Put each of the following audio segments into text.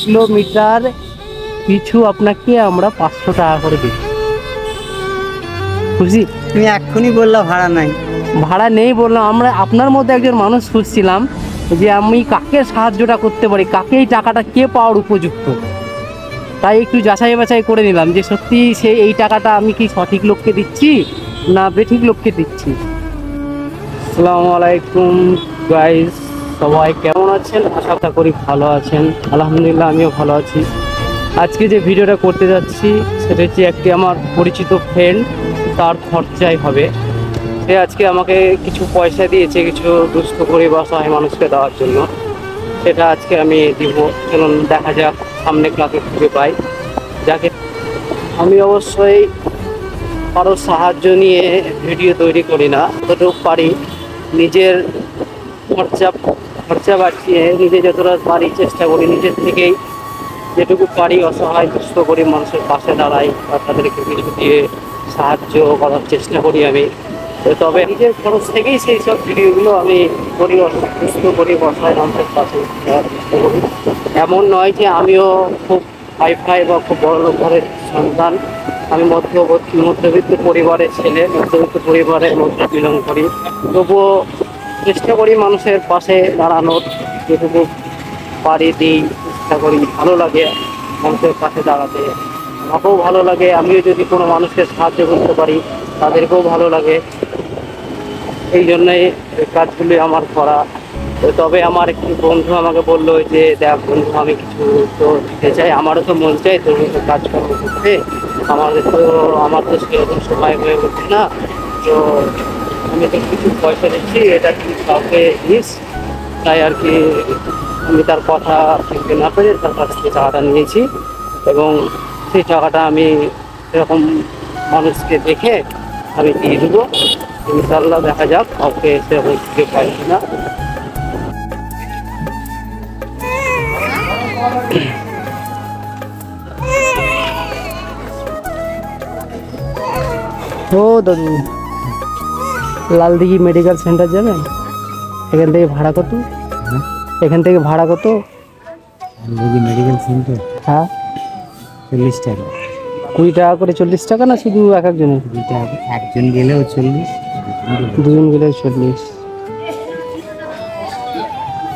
Kilometre পিছু আপনাকে আমরা 500 টাকা করে দিই। খুশি? তুমি এক্ষুনি বললা ভাড়া নাই। ভাড়া নেই বললাম, আমরা আপনার মধ্যে একজন মানুষ খুঁজছিলাম যে আমি কাকে সাহায্যটা করতে পারি, কাকে এই টাকাটা কে পাওয়ার উপযুক্ত, তাই একটু যাচাই বাছাই করে নিলাম যে সত্যি এই টাকাটা আমি কি সঠিক লোককে দিচ্ছি না বেঠিক লোককে দিচ্ছি। আসসালামু আলাইকুম গাইস, সবাই কেমন আছেন? আশা করি ভালো আছেন। আলহামদুলিল্লাহ আমিও ভালো আছি। আজকে যে ভিডিওটা করতে যাচ্ছি সেটা হচ্ছে একটি আমার পরিচিত ফ্রেন্ড, তার খরচাই হবে। সে আজকে আমাকে কিছু পয়সা দিয়েছে কিছু দুস্থ গরিব অসহায় মানুষকে দেওয়ার জন্য, সেটা আজকে আমি দিব। চলুন দেখা যাক সামনে কাকে খুঁজে পাই যাকে। আমি অবশ্যই কারোর সাহায্য নিয়ে ভিডিও তৈরি করি না, যতটুকু পারি নিজের খরচা বাঁচিয়ে নিজে যতটা পারি চেষ্টা করি, নিজের থেকেই যেটুকু পারি অসহায় দুস্থ গরিব মানুষের পাশে দাঁড়াই বা তাদেরকে কিছু দিয়ে সাহায্য করার চেষ্টা করি আমি। তবে নিজের খরচ থেকেই সেই সব ভিডিওগুলো আমি করি, সুস্থ করি, অসহায় মানুষের পাশে দেওয়ার চেষ্টা করি। এমন নয় যে আমিও খুব হাইফাই বা খুব বড় লোক ঘরের সন্তান, আমি মধ্যবিত্ত পরিবারের ছেলে, মধ্যবিত্ত পরিবারের মধ্যে বিলং করি। তবুও চেষ্টা করি মানুষের পাশে দাঁড়ানোর, যেটুকু পারি দিই, চেষ্টা করি। ভালো লাগে মানুষের পাশে দাঁড়াতে, আমাকেও ভালো লাগে। আমিও যদি কোনো মানুষকে সাহায্য করতে পারি তাদেরকেও ভালো লাগে, এই জন্যই কাজগুলি আমার করা। তবে আমার একটি বন্ধু আমাকে বললো যে দেখ বন্ধু, আমি কিছু তো দিতে চাই, আমারও তো মন চাই তোর মতো কাজকর্ম করতে, আমার তো সেরকম সময় হয়ে উঠছে না, তো আমি তো কিছু পয়সা দিচ্ছি, এটা তুই কাউকে দিস। তাই আর কি আমি তার কথা শুনতে না পেরে তার কাছ থেকে টাকাটা নিয়েছি এবং সেই টাকাটা আমি সেরকম মানুষকে দেখে আমি দিয়ে দেবো। ইনশাল্লাহ দেখা যাক কাউকে সেরকম খুঁজে পাই কিনা। ও দাদু, লালদিঘি মেডিকেল সেন্টার যাবেন? এখান থেকে ভাড়া কত? এখান থেকে ভাড়া কত? Medical centre? হ্যাঁ 40 টাকা। 20 টাকা করে? 40 টাকা না শুধু এক একজনের? 20 টাকা, একজন গেলেও 40, দুজন গেলেও 40।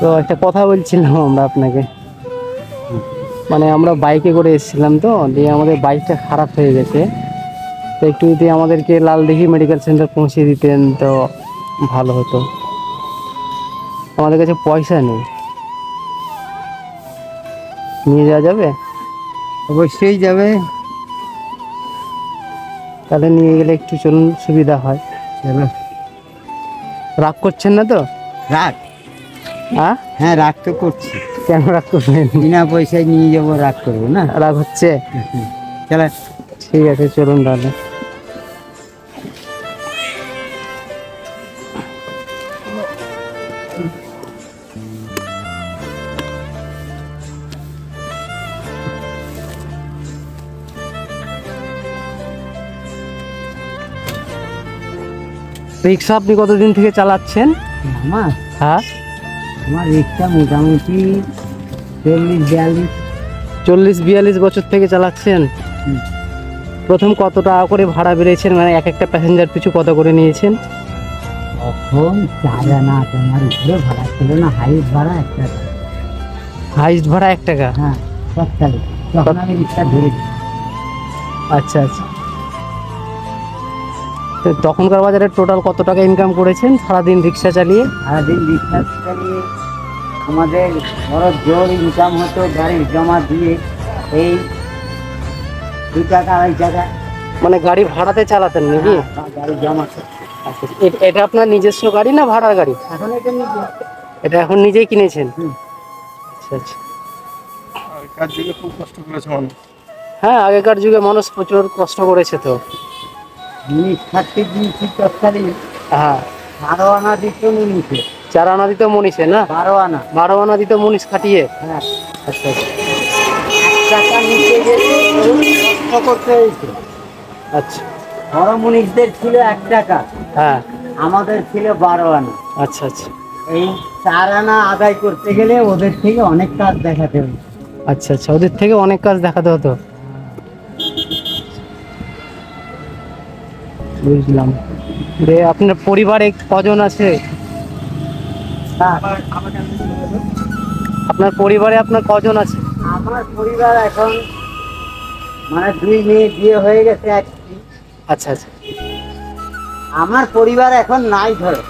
তো একটা কথা বলছিলাম আমরা আপনাকে, মানে আমরা বাইকে করে এসেছিলাম তো, দিয়ে আমাদের বাইকটা খারাপ হয়ে গেছে, তো একটু যদি আমাদেরকে লালদিঘি মেডিকেল সেন্টার পৌঁছে দিতেন তো ভালো হতো। আমাদের কাছে পয়সা নেই, নিয়ে যাওয়া যাবে? অবশ্যই যাবে। তাহলে নিয়ে গেলে একটু চলুন, সুবিধা হয়। চলো। রাগ করছেন না তো? রাগ? হ্যাঁ রাগ তো করছি। কেন রাগ করবেন? বিনা পয়সায় নিয়ে যাবো, রাগ করবো না? রাগ হচ্ছে? চলো ঠিক আছে চলুন তাহলে। রিক্সা আপনি কতদিন থেকে চালাচ্ছেন? আমার? হ্যাঁ আমার রিক্সা মোটামুটি 40-42 বছর থেকে চালাচ্ছেন। প্রথম কত টাকা করে ভাড়া বেরিয়েছেন, মানে এক একটা প্যাসেঞ্জার পিছু কত করে নিয়েছেন? তখন 4 আনা তোমার উপরে ভাড়া ছিল না, হাইস্ট ভাড়া 1 টাকা। হাইস্ট ভাড়া 1 টাকা? হ্যাঁ তৎকালে, তখন আমি রিক্সা ধরেছি। আচ্ছা আচ্ছা। তো তখনকার বাজারে টোটাল কত টাকা ইনকাম করেছেন সারাদিন রিক্সা চালিয়ে? সারাদিন রিক্সা চালিয়ে আমাদের বড় জোর ইনকাম হতো, গাড়ির জমা দিয়ে এই 2 টাকা 2.5 টাকা। মানে গাড়ি ভাড়াতে চালাতেন নাকি? গাড়ি জমা। এটা আপনার নিজস্ব গাড়ি না ভাড়ার গাড়ি? এখন এটা নিজে। এটা এখন নিজেই কিনেছেন? আচ্ছা আচ্ছা। আগেকার যুগে খুব কষ্ট করেছে মানুষ। হ্যাঁ আগেকার যুগে মানুষ প্রচুর কষ্ট করেছে তো। মুনিশ খাটতে দিয়েছি তৎকালে। হ্যাঁ 12 আনা দিত মুনিশে। 4 আনা দিত মনীষে না? 12 আনা। 12 আনা দিত মনীষ খাটিয়ে? হ্যাঁ। আচ্ছা আচ্ছা। 1 টাকা নিচে গেলে কষ্ট করতে হয়েছে। আচ্ছা। বড় মুনিশদের ছিল 1 টাকা, হ্যাঁ আমাদের ছিল 12 আনা। আচ্ছা আচ্ছা। এই 4 আনা আদায় করতে গেলে ওদের থেকে অনেক কাজ দেখাতে হবে। আচ্ছা আচ্ছা, ওদের থেকে অনেক কাজ দেখাতে হতো। বুঝলাম। আপনার পরিবারে কজন আছে? হ্যাঁ, আপনার পরিবারে আপনার কজন আছে? আমার পরিবার এখন মানে 2 মেয়ে বিয়ে হয়ে গেছে একটি। আচ্ছা আচ্ছা, আমার পরিবার এখন নাই ধরে।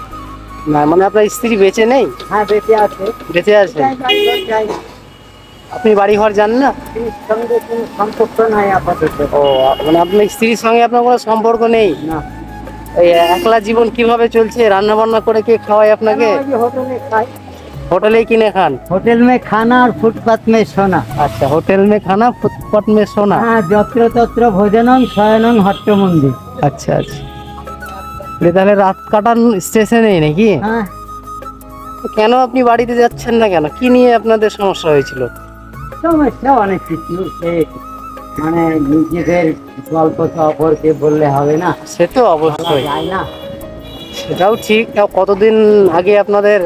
না মানে আপনার স্ত্রী বেঁচে নেই? হ্যাঁ, বেঁচে আছে। বেঁচে আছে। যাই না, আপনি বাড়ি ঘর যান না? স্ত্রীর সঙ্গে কোনো সম্পর্ক নাই আপাতত। ও, মানে আপনার স্ত্রীর সঙ্গে আপনার কোনো সম্পর্ক নেই? না, এই একলা জীবন কিভাবে চলছে? রান্না বান্না করে কে খাওয়ায় আপনাকে? ওই যে হোটেলে খাই। হোটেলেই কিনে খান? হোটেল মে খানা আর ফুটপাত মে সোনা। আচ্ছা, হোটেল মে খানা ফুটপাত মে সোনা। হ্যাঁ, যত্র তত্র ভোজনং শয়নং হট্ট মন্দির। আচ্ছা আচ্ছা, তাহলে রাত কাটান স্টেশনেই নাকি? হ্যাঁ, কেন আপনি বাড়িতে যাচ্ছেন না কেন? কি নিয়ে আপনাদের সমস্যা হয়েছিল? সমস্যা অনেক কিছু। মানে নিজেদের গল্প তো অপরকে বললে হবে না, সে তো বলা অবশ্যই, যায় না। সেটাও ঠিক। তাও কতদিন আগে আপনাদের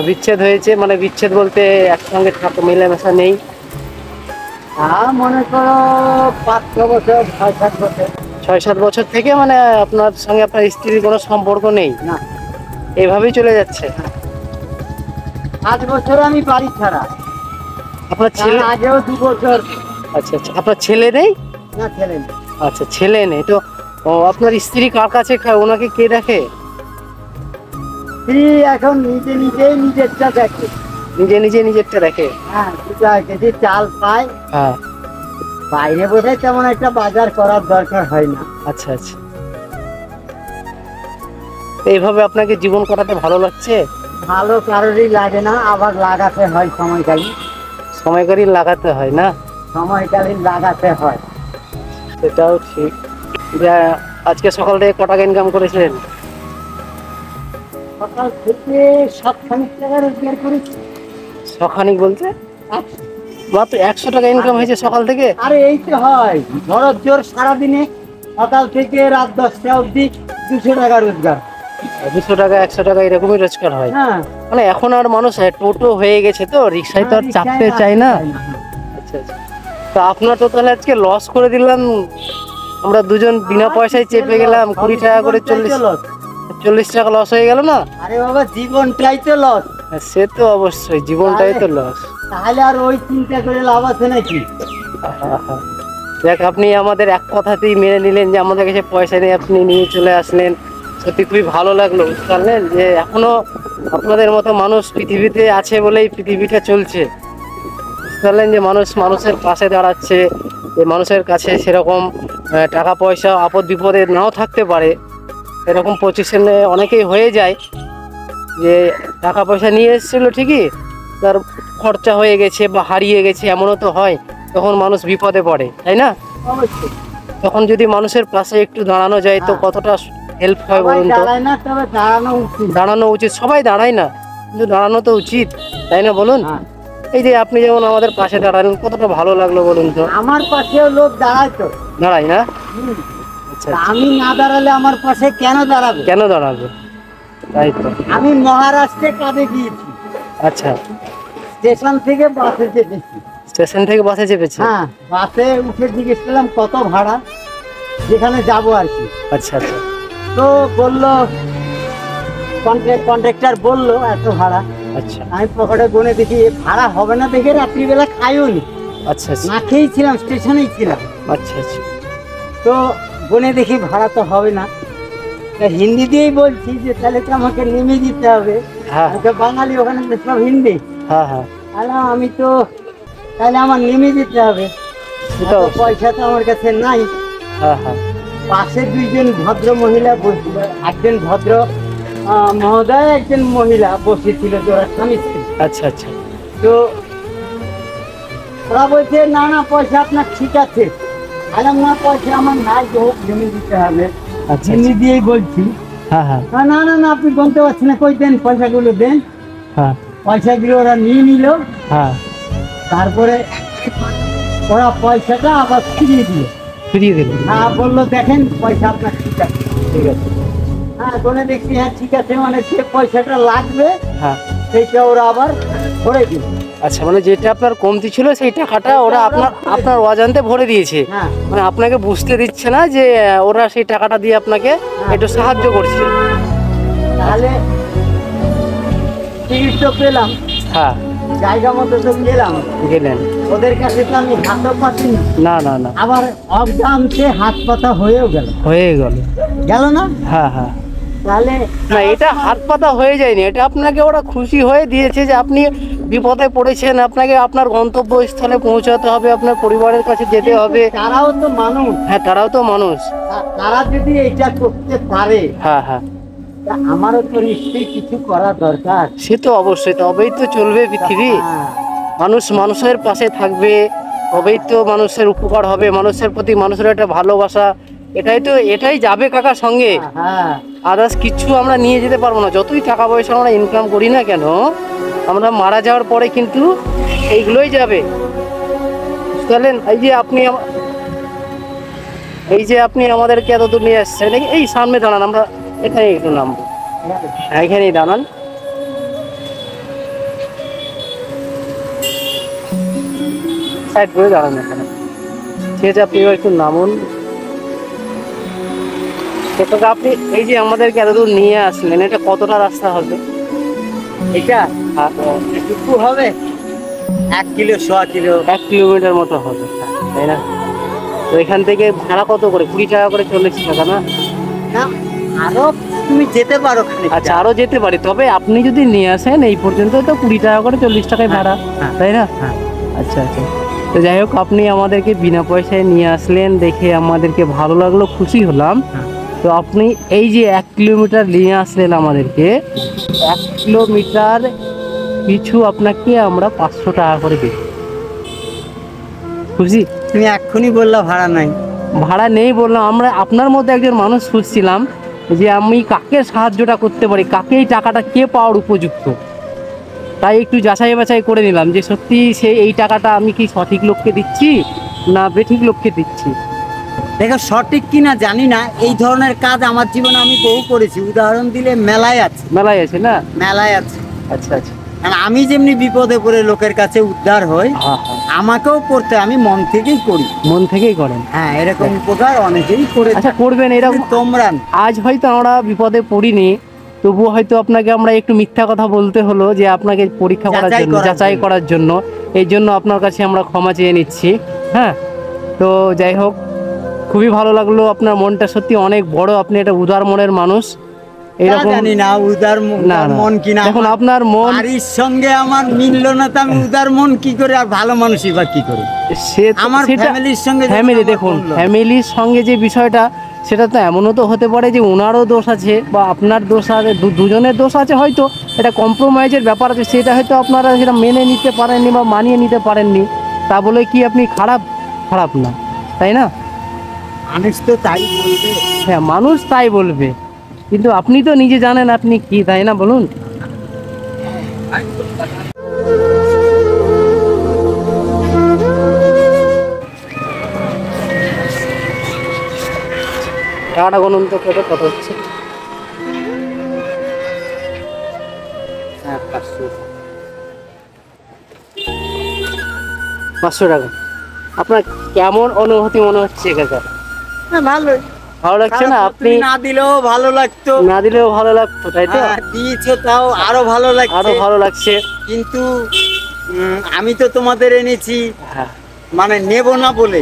বিচ্ছেদ হয়েছে? মানে বিচ্ছেদ বলতে একসঙ্গে থাকা, মেলামেশা নেই? মনে করো 5-6 বছর, 6-7 বছর। 6-7 বছর থেকে মানে আপনার সঙ্গে আপনার স্ত্রীর কোনো সম্পর্ক নেই? না, এইভাবেই চলে যাচ্ছে? 5 বছর আমি বাড়ি ছাড়া। আপনার তার ছেলে? আগেও 2 বছর। আচ্ছা আচ্ছা, আপনার ছেলে নেই? না, ছেলে না। আচ্ছা, ছেলে নেই তো। ও, আপনার স্ত্রী কার কাছে খায়? ওনাকে কে দেখে? স্ত্রী এখন নিজে নিজেই নিজেরটা দেখে। নিজে নিজে নিজেরটা দেখে? হ্যাঁ, 2 কেজি চাল পায়। হ্যাঁ। বাইরে বোধহয় তেমন একটা বাজার করার দরকার হয় না। আচ্ছা আচ্ছা, তো এইভাবে আপনাকে জীবন কাটাতে ভালো লাগছে? ভালো কারোরই লাগে না, আবার লাগাতে হয় সময়কালীন। সময়কারী লাগাতে হয় না? সময়কালীন লাগাতে হয়। সেটাও ঠিক। যে আজকে সকাল থেকে ক টাকা ইনকাম করেছেন? সকাল থেকে 7খানিক টাকা রোজগার করেছি। সখানিক বলতে? মাত্র 100 টাকা ইনকাম হয়েছে সকাল থেকে? আরে এই তো হয়, ধরো জোর সারাদিনে সকাল থেকে রাত 10টা অবধি 200 টাকা রোজগার। 200 টাকা 100 টাকা এরকমই রোজগার হয়? হ্যাঁ, মানে এখন আর মানুষ টোটো হয়ে গেছে তো, রিক্সায় তো আর চাপতে চায় না। আচ্ছা আচ্ছা, তো আপনার তো তাহলে আজকে লস করে দিলাম। আমরা দুজন বিনা পয়সায় চেপে গেলাম 20 টাকা করে, 40 টাকা লস হয়ে গেল না? আরে বাবা, জীবনটাই তো লস। সে তো অবশ্যই, জীবনটাই তো লস। তাহলে আর ওই চিন্তা করে লাভ আছে নাকি? দেখ, আপনি আমাদের এক কথাতেই মেনে নিলেন যে আমাদের কাছে পয়সা নেই, আপনি নিয়ে চলে আসলেন। সত্যি খুবই ভালো লাগলো, বুঝতে পারলেন যে এখনো আপনাদের মতো মানুষ পৃথিবীতে আছে বলেই পৃথিবীটা চলছে। বুঝতে পারলেন যে মানুষ মানুষের পাশে দাঁড়াচ্ছে। যে মানুষের কাছে সেরকম টাকা পয়সা আপদ বিপদে নাও থাকতে পারে, এরকম পজিশনে অনেকেই হয়ে যায় যে টাকা পয়সা নিয়ে এসেছিল ঠিকই, তার খরচা হয়ে গেছে বা হারিয়ে গেছে, এমনও তো হয়। তখন মানুষ বিপদে পড়ে, তাই না? অবশ্যই তখন যদি মানুষের পাশে একটু দাঁড়ানো যায় তো কতটা হেল্প হয় সবাই বলুন তো? দাঁড়ায় না, তবে দাঁড়ানো উচিত। দাঁড়ানো উচিত, সবাই দাঁড়ায় না কিন্তু দাঁড়ানো তো উচিত, তাই না বলুন? হ্যাঁ। এই যে আপনি যেমন আমাদের পাশে দাঁড়ালেন, কতটা ভালো লাগলো বলুন তো? আমার পাশেও লোক দাঁড়ায় তো। দাঁড়ায় না? হুম। আচ্ছা তা আচ্ছা। আমি না দাঁড়ালে আমার পাশে কেন দাঁড়াবে? কেন দাঁড়াবে? তাই তো। আমি মহারাষ্ট্রে কাজে গিয়েছি, আচ্ছা, স্টেশন থেকে বাসে চেপেছি। স্টেশন থেকে বাসে চেপেছে? হ্যাঁ, বাসে উঠে জিজ্ঞেস করলাম কত ভাড়া, যেখানে যাবো আর কি। আচ্ছা আচ্ছা তো বললো, কন্ট্রাক্টর বললো এত ভাড়া। আচ্ছা আমি পকেটে গুনে দেখি এ ভাড়া হবে না দেখে রাত্রিবেলা খাইও নি, আচ্ছা আচ্ছা না খেয়েই ছিলাম, স্টেশনেই ছিলাম। আচ্ছা আচ্ছা তো গুনে দেখি ভাড়া তো হবে না। তা হিন্দি দিয়েই বলছি যে তাহলে তো আমাকে নেমে দিতে হবে। হ্যাঁ আমি তো বাঙালি, ওখানে তো সব হিন্দি। হ্যাঁ হ্যাঁ, আমি তো তাহলে আমার নেমে দিতে হবে, সেটা অত অবশ্যই। পয়সা তো আমার কাছে নাই। হ্যাঁ হ্যাঁ পাশে 2জন ভদ্র মহিলা বসছিল, একজন ভদ্র মহোদয়, একজন মহিলা বসেছিল, ওরা স্বামী স্ত্রী। আচ্ছা আচ্ছা তো ওরা বলছে না না, পয়সা আপনার ঠিক আছে। আলাম না, পয়সা আমার নাই, যে হোক জমি দিতে হবে। আচ্ছা হিন্দি দিয়েই বলছি। হ্যাঁ হ্যাঁ না না না, আপনি বলতে পারছেন না, কই দেন পয়সাগুলো দেন। হ্যাঁ পয়সাগুলো ওরা নিয়ে নিল। হ্যাঁ, তারপরে ওরা পয়সাটা আবার ফিরিয়ে দিল। ফিরিয়ে দিল? হ্যাঁ, বললো দেখেন পয়সা আপনার ঠিক আছে। ঠিক আছে। হ্যাঁ, বলে দেখছি হ্যাঁ ঠিক আছে, মানে যে পয়সাটা লাগবে হ্যাঁ সেইটা ওরা আবার করে দিল। আচ্ছা, মানে যেটা আপনার কমতি ছিল সেই টাকাটা ওরা আপনার অজান্তে ভরে দিয়েছে। হ্যাঁ মানে আপনাকে বুঝতে দিচ্ছে না যে ওরা সেই টাকাটা দিয়ে আপনাকে একটু সাহায্য করছে। তাহলে টিকিট তো পেলাম, হ্যাঁ, জায়গা মতো তো গেলাম, গেলেন। ওদের কাছে তো আমি হাতও পাচ্ছি না না না, আবার অজ্ঞানতে হাত পাতা হয়েও গেল গেল না। হ্যাঁ হ্যাঁ, তাহলে না এটা হাত পাতা হয়ে যায়নি, এটা আপনাকে ওরা খুশি হয়ে দিয়েছে যে আপনি বিপদে পড়েছেন, আপনাকে আপনার গন্তব্যস্থলে পৌঁছাতে হবে, আপনার পরিবারের কাছে যেতে হবে। তারাও তো মানুষ, হ্যাঁ, তারাও তো মানুষ। তারা যদি এটা করতে পারে, হ্যাঁ হ্যাঁ, তা আমারও তো নিশ্চয়ই কিছু করা দরকার। সে তো অবশ্যই, তবেই তো চলবে পৃথিবী। হ্যাঁ, মানুষ মানুষের পাশে থাকবে, তবেই তো মানুষের উপকার হবে, মানুষের প্রতি মানুষের একটা ভালোবাসা, এটাই যাবে কাকার সঙ্গে। হ্যাঁ, আদার্স কিছু আমরা নিয়ে যেতে পারবো না, যতই টাকা পয়সা আমরা ইনকাম করি না কেন, আমরা মারা যাওয়ার পরে কিন্তু এইগুলোই যাবে। বুঝলেন? এই যে আপনি আমাদেরকে এত দূর নিয়ে আসছেন, এই সামনে দাঁড়ান, আমরা এখানে একটু নামবো। হ্যাঁ, এখানেই দাঁড়ান। সাইড করে দাঁড়ান এখানে। ঠিক আছে, আপনি এবার একটু নামুন। আপনি এই যে আমাদেরকে এত দূর নিয়ে আসলেন, এটা কতটা রাস্তা হবে? এটা একটু হবে 1 কিলো 100 কিলো, 1 কিলোমিটার মতো হবে, তাই না? তো এখান থেকে ভাড়া কত করে? 20 টাকা করে, 40 টাকা না? না আরো তুমি যেতে পারো খানিকটা। আচ্ছা, আরো যেতে পারি, তবে আপনি যদি নিয়ে আসেন এই পর্যন্ত তো 20 টাকা করে, 40 টাকায় ভাড়া, হ্যাঁ, তাই না? হ্যাঁ। আচ্ছা আচ্ছা, তো যাই হোক, আপনি আমাদেরকে বিনা পয়সায় নিয়ে আসলেন, দেখে আমাদেরকে ভালো লাগলো, খুশি হলাম। তো আপনি এই যে 1 কিলোমিটার নিয়ে আসলেন আমাদেরকে, 1 কিলোমিটার পিছু আপনাকে আমরা 500 টাকা করে দিই। খুশি? তুমি এক্ষুনি বললা ভাড়া নাই। ভাড়া নেই বললাম, আমরা আপনার মধ্যে একজন মানুষ খুঁজছিলাম যে আমি কাকে সাহায্যটা করতে পারি, কাকে এই টাকাটা কে পাওয়ার উপযুক্ত, তাই একটু যাচাই বাছাই করে নিলাম যে সত্যি এই টাকাটা আমি কি সঠিক লোককে দিচ্ছি না বেঠিক লোককে দিচ্ছি। দেখো সঠিক কিনা জানি না, এই ধরনের কাজ আমার জীবনে আমি বহু করেছি, উদাহরণ দিলে মেলায় আছে না? মেলায় আছে। আচ্ছা আচ্ছা, আর আমি যেমনি বিপদে পড়ে লোকের কাছে উদ্ধার হই, হ্যাঁ হ্যাঁ, আমাকেও করতে, আমি মন থেকেই করি। মন থেকেই করেন? হ্যাঁ, এরকম উপকার অনেকেই করে। আচ্ছা, করবেন এরকম। তোমরা আজ হয়তো আমরা বিপদে পড়িনি, তবুও হয়তো আপনাকে আমরা একটু মিথ্যা কথা বলতে হলো যে আপনাকে পরীক্ষা করার জন্য, যাচাই করার জন্য, এই জন্য আপনার কাছে আমরা ক্ষমা চেয়ে নিচ্ছি। হ্যাঁ, তো যাই হোক, খুবই ভালো লাগলো, আপনার মনটা সত্যি অনেক বড়, আপনি একটা উদার মনের মানুষ। এরকম জানি না উদার মন কিনা, দেখুন আপনার মন বাড়ির সঙ্গে আমার মিললো না, তো আমি উদার মন কি করে আর ভালো মানুষই বা কি করে? আমার ফ্যামিলির সঙ্গে, দেখুন ফ্যামিলির সঙ্গে যে বিষয়টা, সেটা তো এমনও তো হতে পারে যে ওনারও দোষ আছে বা আপনার দোষ আছে, দুজনের দোষ আছে, হয়তো এটা কম্প্রোমাইজের ব্যাপার আছে, সেটা হয়তো আপনারা সেটা মেনে নিতে পারেননি বা মানিয়ে নিতে পারেননি, তা বলে কি আপনি খারাপ না, তাই না? মানুষ তো তাই বলবে। হ্যাঁ, মানুষ তাই বলবে, কিন্তু আপনি তো নিজে জানেন আপনি কি, তাই না? বলুন। টাকাটা গুনুন তো, কত হচ্ছে? হ্যাঁ, 500 টাকা। আপনার কেমন অনুভূতি মনে হচ্ছে কাকা? হ্যাঁ, ভালোই। ভালো লাগছে না? আপনি না দিলেও ভালো লাগতো, না দিলেও ভালো লাগতো, তাই তো? দিয়েছো তাও আরো ভালো লাগছে, আরো ভালো লাগছে। কিন্তু আমি তো তোমাদের এনেছি, হ্যাঁ, মানে নেব না বলে।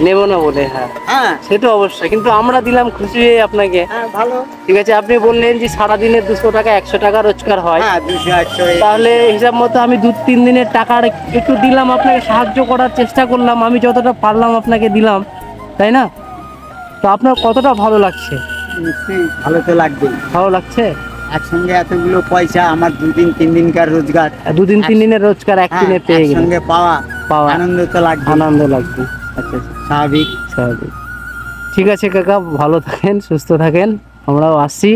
হ্যাঁ হ্যাঁ, সে তো অবশ্যই, কিন্তু আমরা দিলাম খুশি হয়ে আপনাকে। হ্যাঁ, ভালো। ঠিক আছে, আপনি বললেন যে সারাদিনে 200 টাকা 100 টাকা রোজগার হয়, হ্যাঁ, 200 100 তাহলে হিসাব মতো আমি 2-3 দিনের টাকার একটু দিলাম, আপনাকে সাহায্য করার চেষ্টা করলাম, আমি যতটা পারলাম আপনাকে দিলাম, তাই না? তো আপনার কতটা ভালো লাগছে? নিশ্চয়ই ভালো তো লাগবেই। ভালো লাগছে? একসঙ্গে এতগুলো পয়সা আমার 2 3 দিনকার রোজগার, 2-3 দিনের রোজগার একদিনে পেয়ে গেলেন, একসঙ্গে পাওয়া আনন্দ তো লাগবে। আনন্দ লাগবে। আচ্ছা, স্বাভাবিক। ঠিক আছে কাকা, ভালো থাকেন, সুস্থ থাকেন, আমরাও আসছি।